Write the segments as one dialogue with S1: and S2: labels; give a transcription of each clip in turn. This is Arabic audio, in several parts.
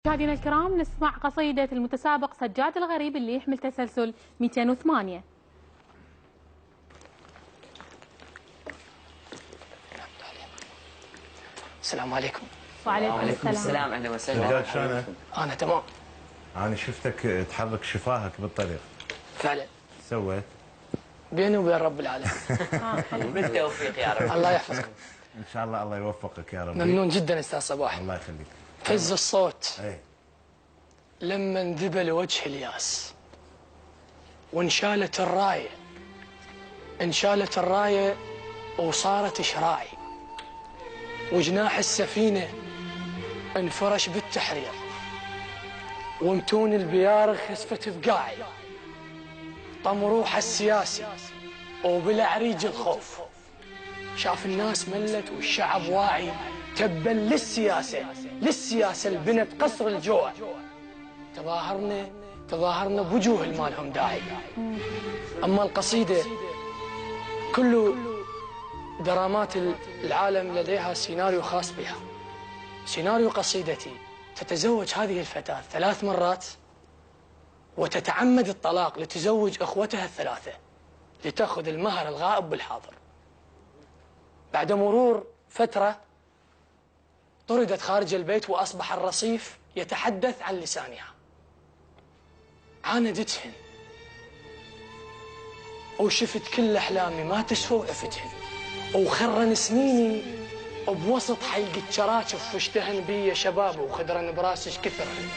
S1: مشاهدينا الكرام، نسمع قصيدة المتسابق سجاد الغريب اللي يحمل تسلسل 208.
S2: السلام عليكم.
S1: وعليكم
S3: السلام. اهلا وسهلا.
S4: سجاد شلونك؟
S2: انا تمام.
S4: انا شفتك تحرك شفاهك بالطريق.
S2: فعلا.
S4: سويت؟
S2: بيني وبين رب العالمين.
S3: بالتوفيق يا رب.
S2: الله يحفظكم.
S4: ان شاء الله الله يوفقك يا رب.
S2: ممنون جدا استاذ صباح.
S4: الله يخليك.
S2: فز الصوت
S4: اي
S2: لما انذبل وجه الياس وانشالت الرايه، انشالت الرايه وصارت شراعي، وجناح السفينه انفرش بالتحرير، ومتون البيارغ خسفت بقاعي، طم روح السياسي وبالعريج الخوف، شاف الناس ملت والشعب واعي، تبا للسياسة اللي بنت قصر الجوع، تظاهرنا بوجوه المالهم داعي. أما القصيدة كل درامات العالم لديها سيناريو خاص بها. سيناريو قصيدتي: تتزوج هذه الفتاة 3 مرات وتتعمد الطلاق لتزوج أخوتها ال3 لتأخذ المهر الغائب بالحاضر. بعد مرور فترة طردت خارج البيت وأصبح الرصيف يتحدث عن لسانها. عاندتهن وشفت كل أحلامي ما تسوى وعفتهن، وخرن سنيني بوسط حلقة شراكف، واشتهن بي شباب وخدرن براسش كثرن.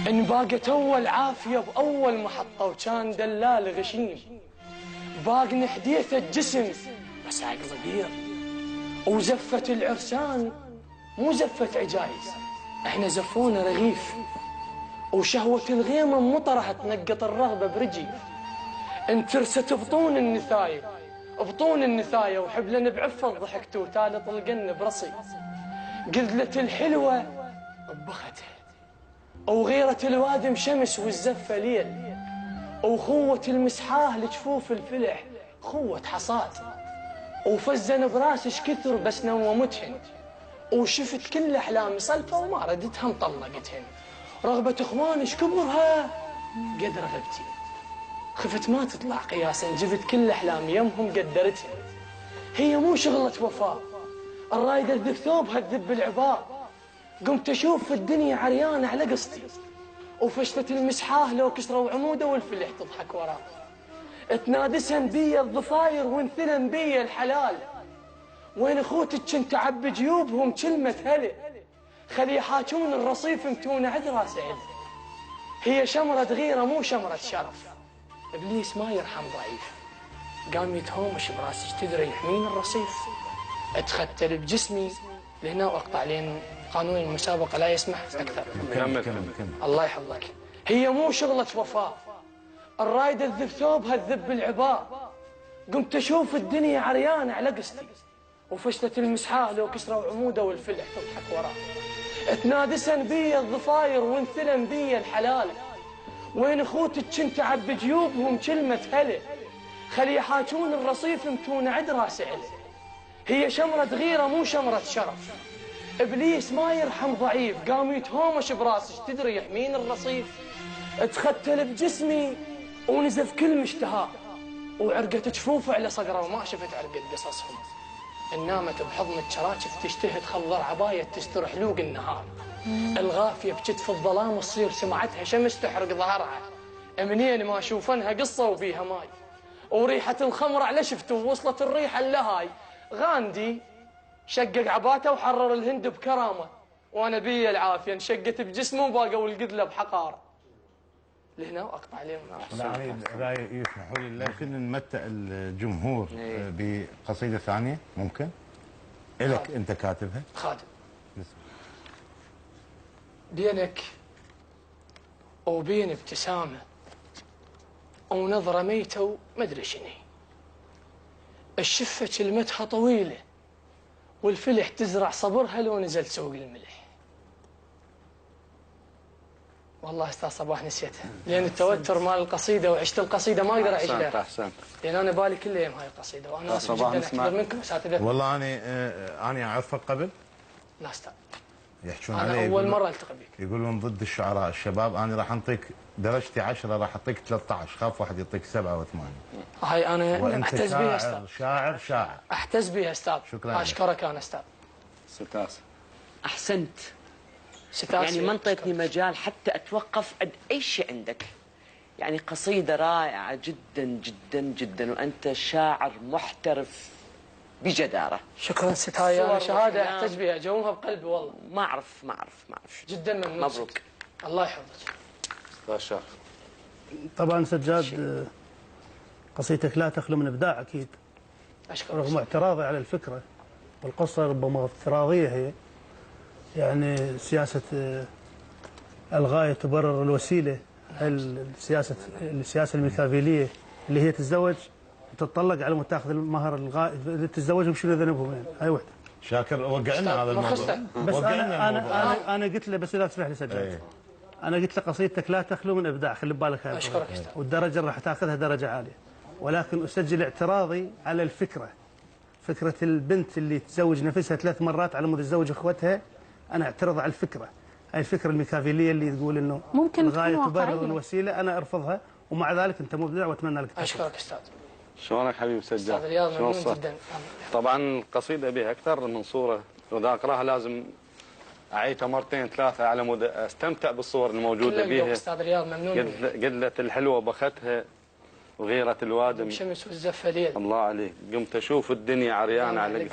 S2: إن باقت أول عافية بأول محطة وكان دلال غشيم، باقن حديثة جسم بس عقل بير، وزفت العرسان مو زفت عجايز، احنا زفونا رغيف، وشهوة الغيمة مطرها تنقط الرغبة برجيف. انترست بطون النثاية وحبلن بعفة ضحكت وتالط القن برصي، قذلة الحلوة طبختها، وغيرة الوادم شمس والزفة ليل، وخوة المسحاه لجفوف الفلح خوة حصاد، وفزن براسش كثر بس نومتهن، وشفت كل أحلامي صلفة وما ردتها مطلقتهن، رغبة إخوانش كبرها قد رغبتي، خفت ما تطلع قياسا، جبت كل أحلامي يمهم قدرتهن. هي مو شغلة وفاء، الرايدة تذب ثوبها تذب العباء، قمت أشوف في الدنيا عريانة على قصتي، وفشلت المسحاه لو كسروا عموده والفلح تضحك وراه، تنادسن بي الضفاير وانثلن بي الحلال، وين اخوتك كنت اعبي جيوبهم كلمة هلا، خلي يحاجون الرصيف متون عذرا سعد. هي شمرة غيرة مو شمرة شرف، ابليس ما يرحم ضعيف، قام يتهومش براسك تدري يحمين الرصيف، اتختل بجسمي لهنا واقطع لين قانون المسابقة لا يسمح اكثر.
S4: كمل.
S2: الله يحفظك. هي مو شغلة وفاء، الرايدة تذب ثوبها تذب العباء، قمت اشوف الدنيا عريانة على قصتي، وفشلت المسحاه لو كسروا عموده والفلح تضحك وراه، تنادسن بي الضفاير وانثلن بي الحلال، وين اخوتك كنت اعبي جيوبهم كلمة هلا، خلي يحاجون الرصيف متون عدرا سعل. هي شمرة غيرة مو شمرة شرف، ابليس ما يرحم ضعيف، قام يتهومش براسش تدري يحمين الرصيف، اتختل بجسمي ونزف كل مشتهاه، وعرقت جفوفه على صدره وما شفت عرقة قصصهم، نامت بحضن الشراكف تشتهي تخضر عباية تستر حلوق النهار، الغافية بكتف الظلام تصير سمعتها شمس تحرق ظهرها، منين ما اشوفنها قصة وبيها ماي، وريحة الخمر على شفته ووصلت الريحة اللهاي. غاندي شقق عباته وحرر الهند بكرامة، وانا بي العافية انشقت بجسمه وباقوا القذلة بحقارة. لهنا واقطع عليهم.
S4: يعني راي يسمحوا لي ممكن نمتع الجمهور بقصيدة ثانية ممكن؟ إلك أنت كاتبها؟
S2: خادم. بينك وبين ابتسامة ونظرة ميتة ومدري شني، الشفة كلمتها طويلة والفلح تزرع صبرها لو نزلت سوق الملح. والله استاذ صباح نسيتها لان التوتر مال القصيده وعشت القصيده ما اقدر اعيش لها.
S3: احسنت.
S2: لان انا بالي كل يوم هاي القصيده وانا اسف جدا اعتذر منكم اساتذه.
S4: والله انا اعرفك قبل؟
S2: لا استاذ.
S4: يحكون
S2: انا
S4: عليه
S2: اول مره التقي بك.
S4: يقولون ضد الشعراء الشباب انا راح انطيك درجتي 10 راح اعطيك 13 خاف واحد يعطيك 7 و8.
S2: هاي انا
S4: وانت
S2: احتز بها استاذ.
S4: شاعر
S2: احتز بها استاذ.
S4: شكرا.
S2: اشكرك انا استاذ.
S5: ستاسة.
S3: احسنت.
S2: ستاسة.
S3: يعني ما انطيتني مجال حتى اتوقف عند اي شيء عندك. يعني قصيده رائعه جدا جدا جدا، وانت شاعر محترف بجداره.
S2: شكرا ستاي، انا
S3: صور
S2: شهاده
S3: وكلام.
S2: احتز بها اجاوبها بقلبي والله.
S3: ما اعرف
S2: جدا ممنون.
S3: مبروك.
S2: الله يحفظك.
S5: استاذ شاف.
S6: طبعا سجاد قصيدتك لا تخلو من ابداع اكيد،
S2: اشكرك.
S6: رغم اعتراضي على الفكره والقصه ربما افتراضيه هي، يعني سياسه الغايه تبرر الوسيله، السياسه الميكافيليه اللي هي تتزوج وتتطلق على مود تاخذ المهر اللي تتزوجهم شنو ذنبهم يعني، هاي وحده.
S4: شاكر وقعنا هذا الموضوع.
S6: بس
S4: وقعنا
S6: انا قلت له، بس اذا تسمح لي سجاد،
S4: ايه.
S6: انا قلت له قصيدتك لا تخلو من ابداع، خلي ببالك هاي.
S2: اشكرك استاذ.
S6: والدرجه اللي راح تاخذها درجه عاليه، ولكن اسجل اعتراضي على الفكره، فكره البنت اللي تزوج نفسها 3 مرات على مود تزوج اخوتها. انا اعترض على الفكره، هاي الفكره الميكافيليه اللي تقول انه
S1: ممكن
S6: الغايه
S1: تكون
S6: تبرر
S1: واقعية.
S6: الوسيله، انا ارفضها، ومع ذلك انت مبدع واتمنى لك التوفيق.
S2: اشكرك استاذ.
S5: شلونك حبيبي
S2: استاذ
S5: سجاد؟
S2: رياض
S5: شلون
S2: ممنون
S5: صار؟
S2: جدا.
S5: طبعا القصيده بها اكثر من صوره، واذا اقراها لازم اعيدها مرتين 3 على مود استمتع بالصور الموجوده
S2: كلك ذوق
S5: بها.
S2: استاذ رياض، ممنون منك.
S5: قلة الحلوه بختها وغيره الوادم.
S2: شمس والزفه ليل.
S5: الله عليك، قمت اشوف الدنيا عريانه على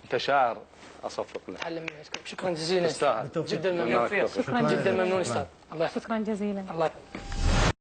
S5: انت شاعر اصفق لك.
S2: تعلم منك. شكرا جزيلا
S5: تستاهل.
S2: جدا ممنون.
S1: شكرا
S2: جدا ممنون استاذ. الله يحفظك.
S1: شكرا جزيلا.
S2: الله يحفظك.